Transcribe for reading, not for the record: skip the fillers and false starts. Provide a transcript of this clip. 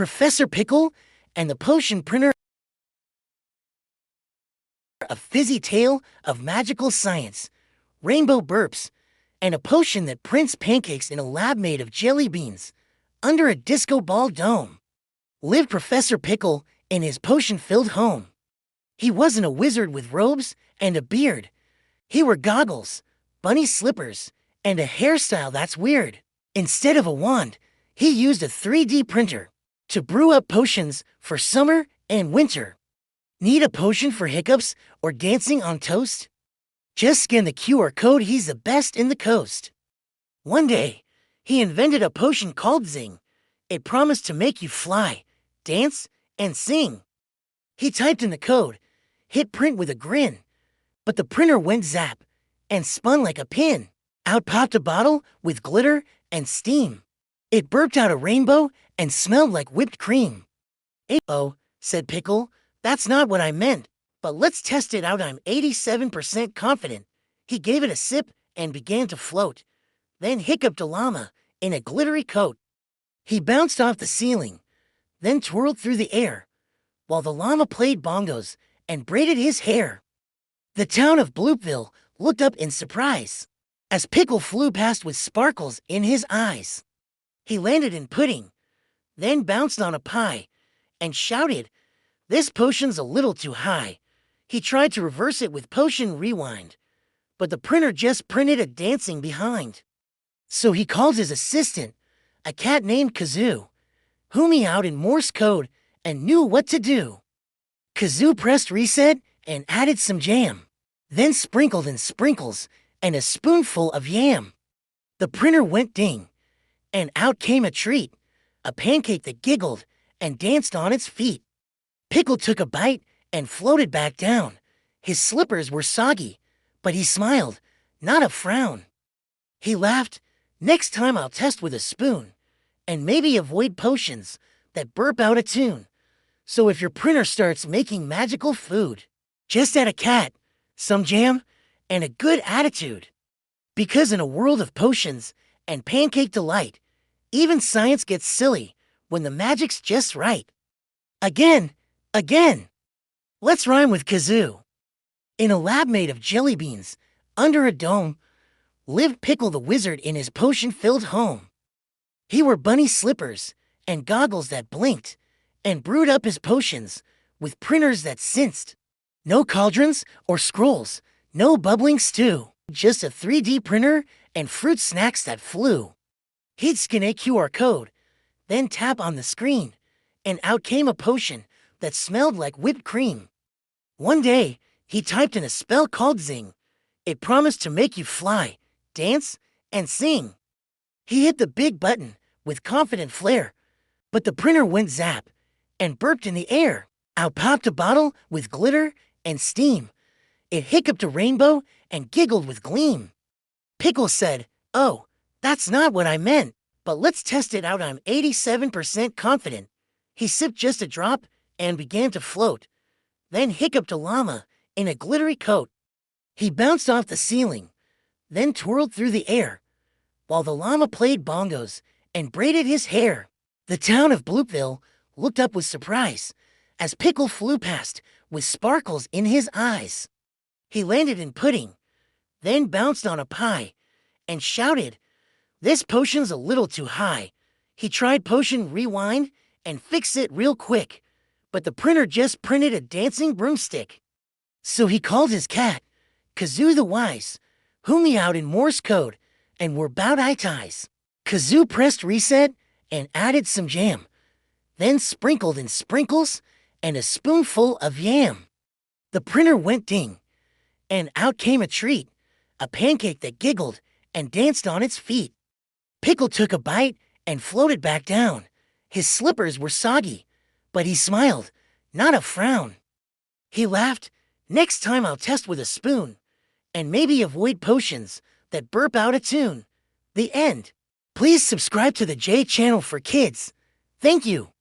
Professor Pickle and the potion printer, a fizzy tale of magical science, rainbow burps, and a potion that prints pancakes in a lab made of jelly beans under a disco ball dome. Lived Professor Pickle in his potion-filled home. He wasn't a wizard with robes and a beard. He wore goggles, bunny slippers, and a hairstyle that's weird. Instead of a wand, he used a 3D printer to brew up potions for summer and winter. Need a potion for hiccups or dancing on toast? Just scan the QR code, he's the best in the coast. One day, he invented a potion called Zing. It promised to make you fly, dance, and sing. He typed in the code, hit print with a grin, but the printer went zap and spun like a pin. Out popped a bottle with glitter and steam. It burped out a rainbow and smelled like whipped cream. "Oh," said Pickle, "that's not what I meant, but let's test it out. I'm 87% confident." He gave it a sip and began to float, then hiccuped a llama in a glittery coat. He bounced off the ceiling, then twirled through the air, while the llama played bongos and braided his hair. The town of Bloopville looked up in surprise as Pickle flew past with sparkles in his eyes. He landed in pudding, then bounced on a pie and shouted, "This potion's a little too high." He tried to reverse it with potion rewind, but the printer just printed a dancing behind. So he called his assistant, a cat named Kazoo, who meowed in Morse code and knew what to do. Kazoo pressed reset and added some jam, then sprinkled in sprinkles and a spoonful of yam. The printer went ding, and out came a treat, a pancake that giggled and danced on its feet. Pickle took a bite and floated back down. His slippers were soggy, but he smiled, not a frown. He laughed, "Next time I'll test with a spoon, and maybe avoid potions that burp out a tune. So if your printer starts making magical food, just add a cat, some jam, and a good attitude. Because in a world of potions and pancake delight, even science gets silly when the magic's just right." Again, again. Let's rhyme with Kazoo. In a lab made of jelly beans, under a dome, lived Pickle the wizard in his potion-filled home. He wore bunny slippers and goggles that blinked, and brewed up his potions with printers that sensed. No cauldrons or scrolls, no bubbling stew, just a 3D printer and fruit snacks that flew. He'd scan a QR code, then tap on the screen, and out came a potion that smelled like whipped cream. One day, he typed in a spell called Zing. It promised to make you fly, dance, and sing. He hit the big button with confident flair, but the printer went zap and burped in the air. Out popped a bottle with glitter and steam. It hiccuped a rainbow and giggled with gleam. Pickle said, "Oh, that's not what I meant, but let's test it out. I'm 87% confident." He sipped just a drop and began to float, then hiccuped a llama in a glittery coat. He bounced off the ceiling, then twirled through the air, while the llama played bongos and braided his hair. The town of Bloopville looked up with surprise as Pickle flew past with sparkles in his eyes. He landed in pudding, then bounced on a pie and shouted, "This potion's a little too high." He tried potion rewind and fix it real quick, but the printer just printed a dancing broomstick. So he called his cat, Kazoo the wise, who meowed in Morse code and wore bow-tie ties. Kazoo pressed reset and added some jam, then sprinkled in sprinkles and a spoonful of yam. The printer went ding, and out came a treat, a pancake that giggled and danced on its feet. Pickle took a bite and floated back down. His slippers were soggy, but he smiled, not a frown. He laughed, "Next time I'll test with a spoon, and maybe avoid potions that burp out a tune." The end. Please subscribe to the J channel for kids. Thank you.